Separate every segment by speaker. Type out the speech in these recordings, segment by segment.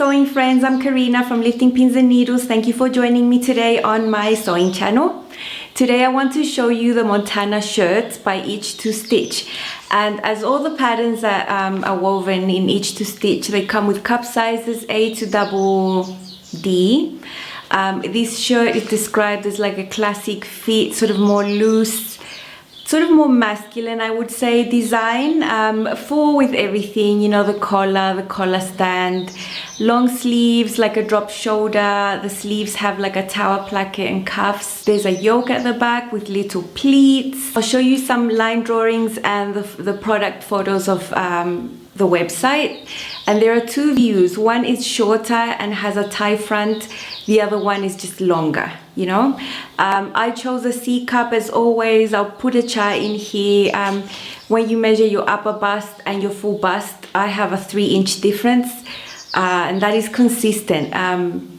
Speaker 1: sewing friends, I'm Karina from Lifting Pins and Needles. Thank you for joining me today on my sewing channel. Today I want to show you the Montana shirts by Each to Stitch, and as all the patterns that are woven in Each to Stitch, they come with cup sizes A to double D. This shirt is described as like a classic fit, sort of more loose, sort of more masculine, I would say, design. Full with everything, you know, the collar stand, long sleeves, like a drop shoulder. The sleeves have like a tower placket and cuffs. There's a yoke at the back with little pleats. I'll show you some line drawings and the product photos of the website. And there are two views. One is shorter and has a tie front. The other one is just longer, you know. I chose a C cup as always. I'll put a chart in here. When you measure your upper bust and your full bust, I have a 3-inch difference. And that is consistent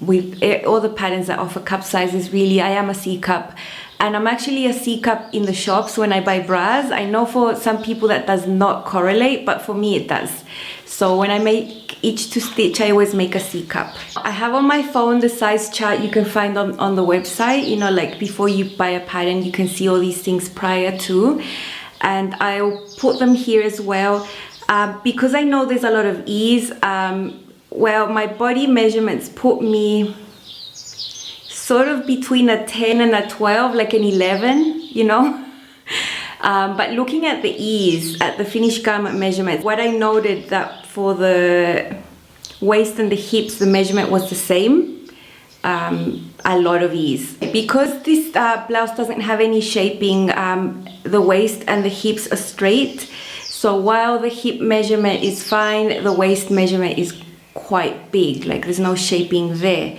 Speaker 1: with all the patterns that offer cup sizes. Really, I am a C cup. And I'm actually a C cup in the shops when I buy bras. I know for some people that does not correlate, but for me it does. So when I make Each to Stitch, I always make a C cup. I have on my phone the size chart you can find on the website. You know, like before you buy a pattern, you can see all these things prior to. And I'll put them here as well. Because I know there's a lot of ease, well, my body measurements put me sort of between a 10 and a 12, like an 11, you know. But looking at the ease, at the finished garment measurements, what I noted that for the waist and the hips, the measurement was the same. A lot of ease. Because this blouse doesn't have any shaping, the waist and the hips are straight. So while the hip measurement is fine, the waist measurement is quite big, like there's no shaping there.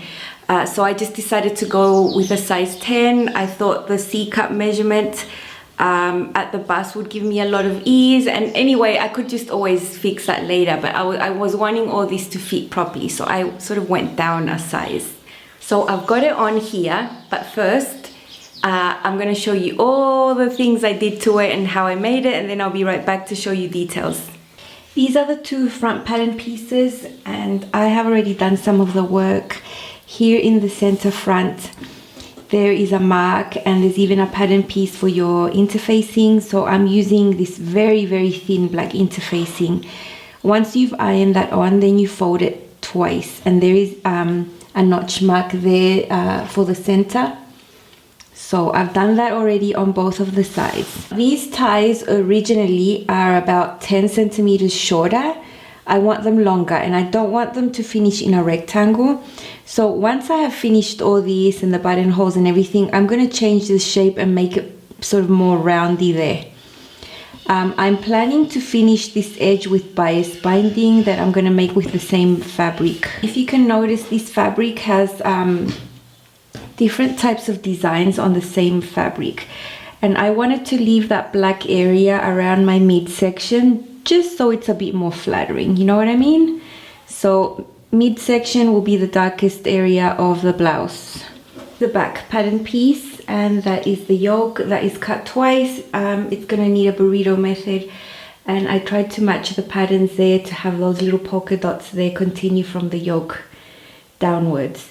Speaker 1: So I just decided to go with a size 10. I thought the C cup measurement at the bust would give me a lot of ease, and anyway I could just always fix that later, but I was wanting all this to fit properly, so I sort of went down a size. So I've got it on here, but first I'm going to show you all the things I did to it and how I made it, and then I'll be right back to show you details. These are the two front pattern pieces, and I have already done some of the work. Here in the center front there is a mark, and there's even a pattern piece for your interfacing. So I'm using this very thin black interfacing. Once you've ironed that on, then you fold it twice, and there is a notch mark there for the center. So I've done that already on both of the sides. These ties originally are about 10 centimeters shorter. I want them longer, and I don't want them to finish in a rectangle. So once I have finished all these and the buttonholes and everything, I'm going to change the shape and make it sort of more roundy there. I'm planning to finish this edge with bias binding that I'm going to make with the same fabric. If you can notice, this fabric has different types of designs on the same fabric, and I wanted to leave that black area around my midsection just so it's a bit more flattering, you know what I mean? So midsection will be the darkest area of the blouse. The back pattern piece, and that is the yoke that is cut twice. It's gonna need a burrito method, and I tried to match the patterns there to have those little polka dots there continue from the yoke downwards.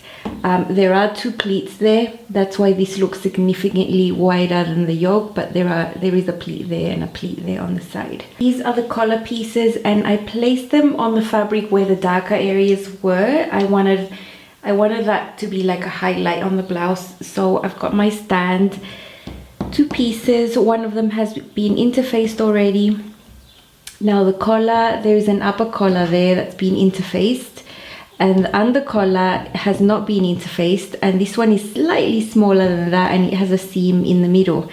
Speaker 1: There are two pleats there, that's why this looks significantly wider than the yoke, but there is a pleat there and a pleat there on the side. These are the collar pieces, and I placed them on the fabric where the darker areas were. I wanted that to be like a highlight on the blouse. So I've got my stand, two pieces, one of them has been interfaced already. Now the collar, there is an upper collar there that's been interfaced, and the under collar has not been interfaced, and this one is slightly smaller than that, and it has a seam in the middle.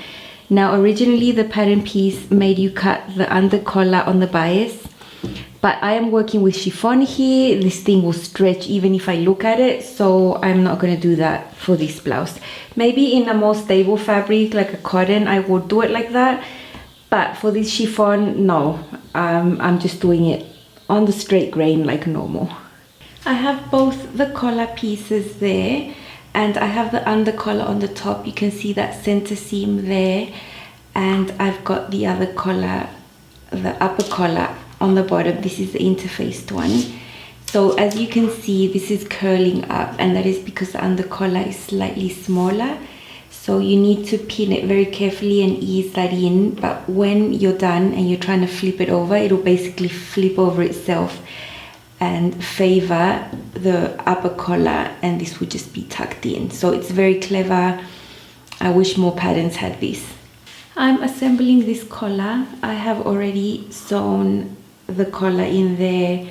Speaker 1: Now originally the pattern piece made you cut the under collar on the bias, but I am working with chiffon here. This thing will stretch even if I look at it, so I'm not going to do that for this blouse. Maybe in a more stable fabric like a cotton I would do it like that, but for this chiffon, no. I'm just doing it on the straight grain like normal. I have both the collar pieces there, and I have the under collar on the top. You can see that center seam there, and I've got the other collar, the upper collar on the bottom. This is the interfaced one. So as you can see, this is curling up, and that is because the under collar is slightly smaller. So you need to pin it very carefully and ease that in. But when you're done and you're trying to flip it over, it'll basically flip over itself and favor the upper collar, and this would just be tucked in. So it's very clever. I wish more patterns had this. I'm assembling this collar. I have already sewn the collar in there.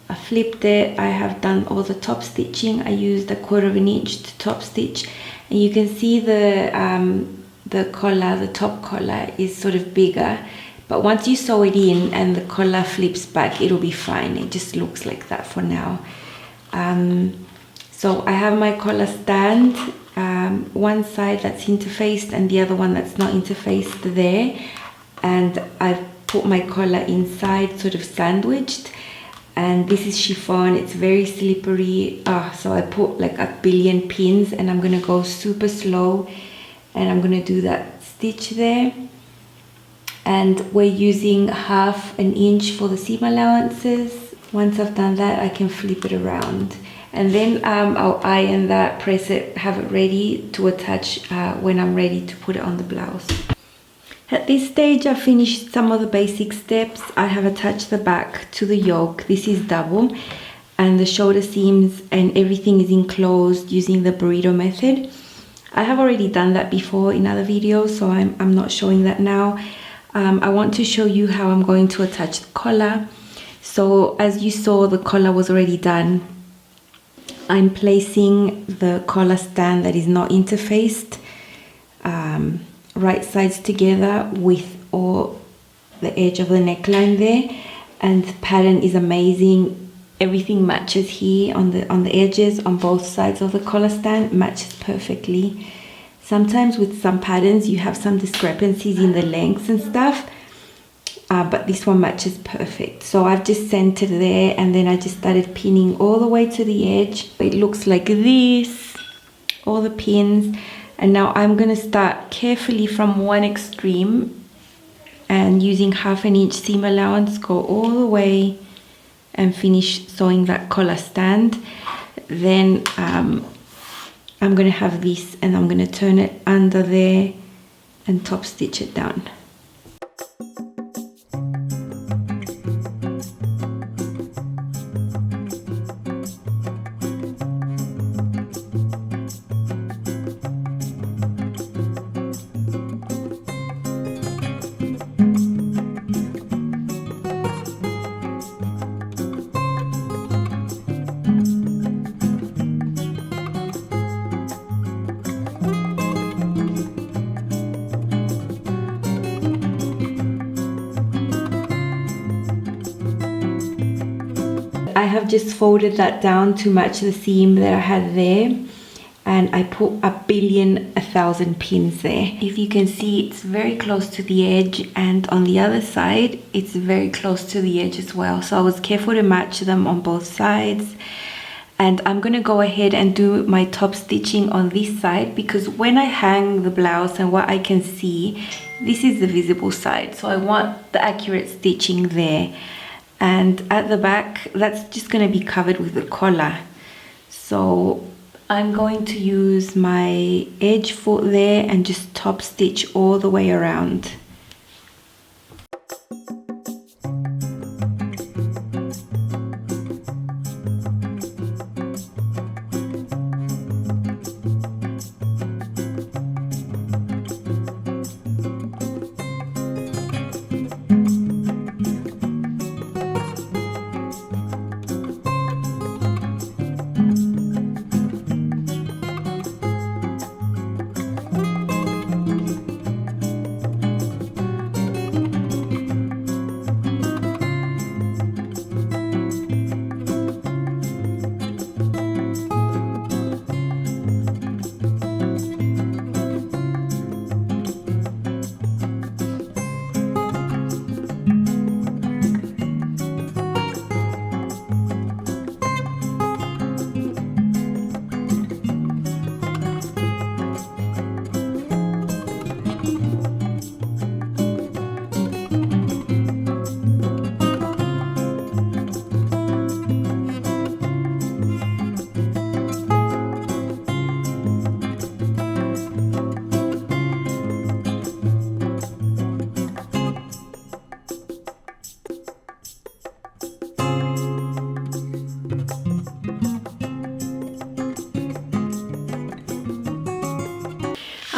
Speaker 1: I flipped it. I have done all the top stitching. I used 1/4 inch to top stitch, and you can see the collar, the top collar is sort of bigger, but once you sew it in and the collar flips back, it'll be fine. It just looks like that for now. So I have my collar stand, one side that's interfaced and the other one that's not interfaced there, and I've put my collar inside, sort of sandwiched. And this is chiffon. It's very slippery. So I put like 1 billion pins, and I'm gonna go super slow, and I'm gonna do that stitch there. And we're using 1/2 inch for the seam allowances. Once I've done that, I can flip it around, and then I'll iron that, press it, have it ready to attach when I'm ready to put it on the blouse. At this stage, I've finished some of the basic steps. I have attached the back to the yoke. This is double, and the shoulder seams and everything is enclosed using the burrito method. I have already done that before in other videos, so I'm not showing that now. I want to show you how I'm going to attach the collar. So as you saw, the collar was already done. I'm placing the collar stand that is not interfaced, right sides together with all the edge of the neckline there, and the pattern is amazing. Everything matches here on the edges on both sides of the collar stand, matches perfectly. Sometimes with some patterns you have some discrepancies in the lengths and stuff, but this one matches perfect. So I've just centered there, and then I just started pinning all the way to the edge. It looks like this, all the pins. And now I'm going to start carefully from one extreme, and using 1/2 inch seam allowance, go all the way and finish sewing that collar stand. Then I'm going to have this, and I'm going to turn it under there and top stitch it down. I have just folded that down to match the seam that I had there, and I put 1,000,000,000 pins there. If you can see, it's very close to the edge, and on the other side it's very close to the edge as well. So I was careful to match them on both sides. And I'm going to go ahead and do my top stitching on this side, because when I hang the blouse and what I can see, this is the visible side, so I want the accurate stitching there. And at the back, that's just going to be covered with the collar. So I'm going to use my edge foot there and just top stitch all the way around.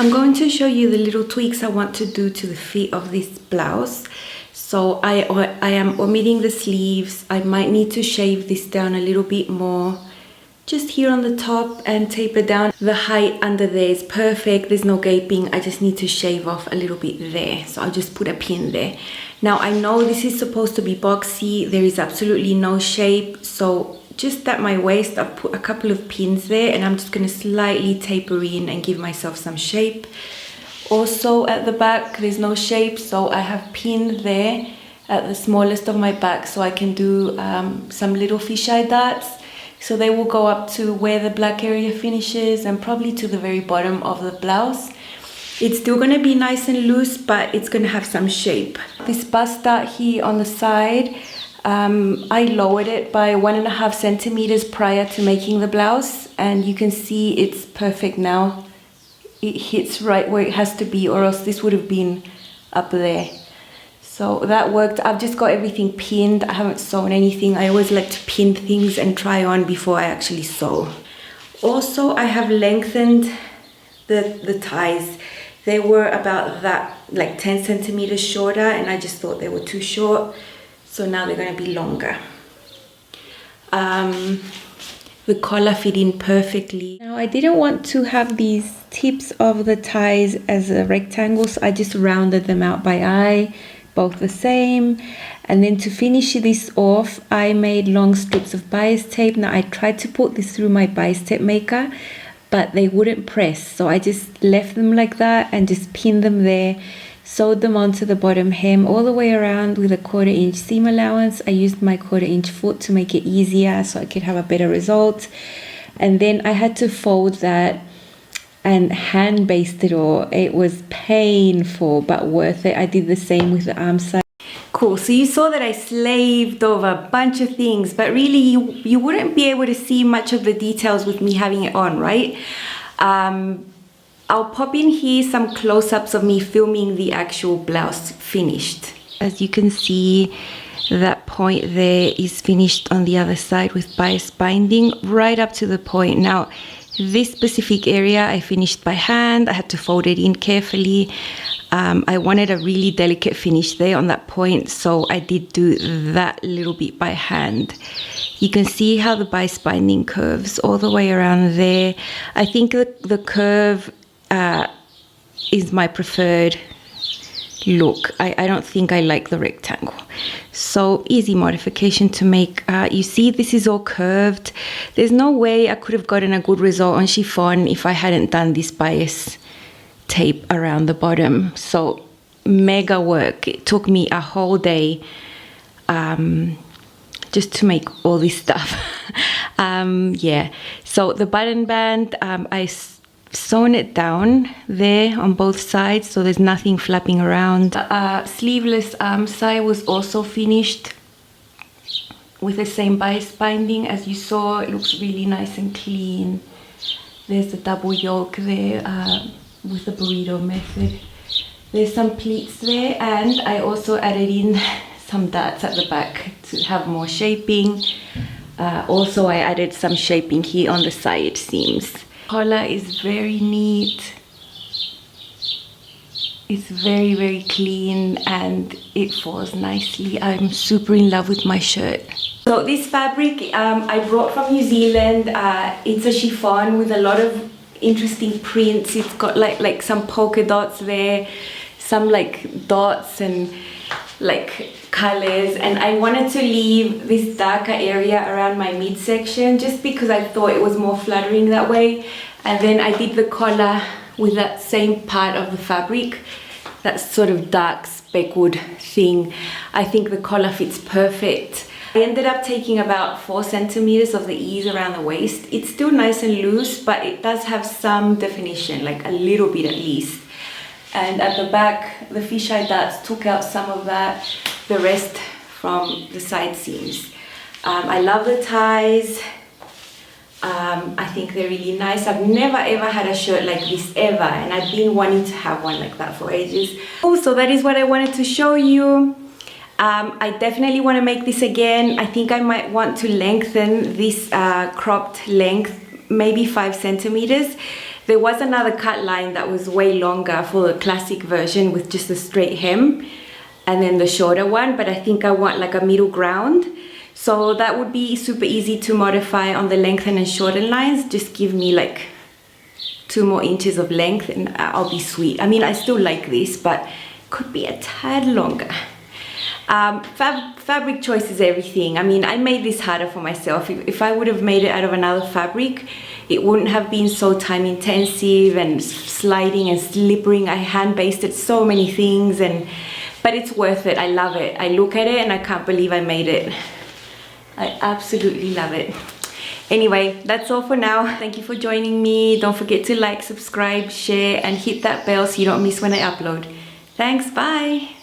Speaker 1: I'm going to show you the little tweaks I want to do to the fit of this blouse. So I am omitting the sleeves. I might need to shave this down a little bit more, just here on the top, and taper down. The height under there is perfect. There's no gaping. I just need to shave off a little bit there. So I'll just put a pin there. Now I know this is supposed to be boxy. There is absolutely no shape. So just at my waist, I've put a couple of pins there, and I'm just going to slightly taper in and give myself some shape. Also at the back, there's no shape, so I have pinned there at the smallest of my back, so I can do some little fisheye darts. So they will go up to where the black area finishes and probably to the very bottom of the blouse. It's still going to be nice and loose, but it's going to have some shape. This bust dart here on the side, I lowered it by 1.5 centimeters prior to making the blouse, and you can see it's perfect now. It hits right where it has to be, or else this would have been up there. So that worked. I've just got everything pinned. I haven't sewn anything. I always like to pin things and try on before I actually sew. Also, I have lengthened the ties. They were about that, like 10 centimeters shorter, and I just thought they were too short. So now they're going to be longer. The collar fit in perfectly. Now I didn't want to have these tips of the ties as a rectangle, so I just rounded them out by eye, both the same. And then to finish this off, I made long strips of bias tape. Now I tried to put this through my bias tape maker, but they wouldn't press, so I just left them like that and just pinned them there. Sewed them onto the bottom hem all the way around with a 1/4 inch seam allowance. I used my 1/4 inch foot to make it easier so I could have a better result. And then I had to fold that and hand baste it all. It was painful but worth it. I did the same with the arm side. Cool, so you saw that I slaved over a bunch of things, but really you wouldn't be able to see much of the details with me having it on, right? I'll pop in here some close-ups of me filming the actual blouse finished. As you can see, that point there is finished on the other side with bias binding right up to the point. Now, this specific area I finished by hand. I had to fold it in carefully. I wanted a really delicate finish there on that point, so I did do that little bit by hand. You can see how the bias binding curves all the way around there. I think the curve is my preferred look. I don't think I like the rectangle. So easy modification to make. You see this is all curved. There's no way I could have gotten a good result on chiffon if I hadn't done this bias tape around the bottom. So mega work. It took me a whole day just to make all this stuff. Yeah, so the button band, I sewn it down there on both sides, so there's nothing flapping around. Sleeveless arm side was also finished with the same bias binding as you saw. It looks really nice and clean. There's the double yoke there with the burrito method. There's some pleats there, and I also added in some darts at the back to have more shaping. Also I added some shaping here on the side seams. Collar is very neat. It's very clean and it falls nicely. I'm super in love with my shirt. So this fabric I brought from New Zealand. It's a chiffon with a lot of interesting prints. It's got like some polka dots there, some like dots and like colors, and I wanted to leave this darker area around my midsection just because I thought it was more flattering that way. And then I did the collar with that same part of the fabric, that sort of dark speckled thing. I think the collar fits perfect. I ended up taking about 4 centimeters of the ease around the waist. It's still nice and loose, but it does have some definition, like a little bit at least. And at the back, the fisheye darts took out some of that, the rest from the side seams. I love the ties. I think they're really nice. I've never ever had a shirt like this ever, and I've been wanting to have one like that for ages. Oh, so that is what I wanted to show you. I definitely want to make this again. I think I might want to lengthen this cropped length, maybe 5 centimeters. There was another cut line that was way longer for the classic version with just a straight hem, and then the shorter one, but I think I want like a middle ground. So that would be super easy to modify on the lengthen and shorten lines. Just give me like 2 more inches of length and I'll be sweet. I mean, I still like this, but could be a tad longer. Fabric choice is everything. I mean, I made this harder for myself. If I would have made it out of another fabric, it wouldn't have been so time intensive and sliding and slippering. I hand basted so many things, but it's worth it. I love it. I look at it and I can't believe I made it. I absolutely love it. Anyway, that's all for now. Thank you for joining me. Don't forget to like, subscribe, share, and hit that bell so you don't miss when I upload. Thanks, bye.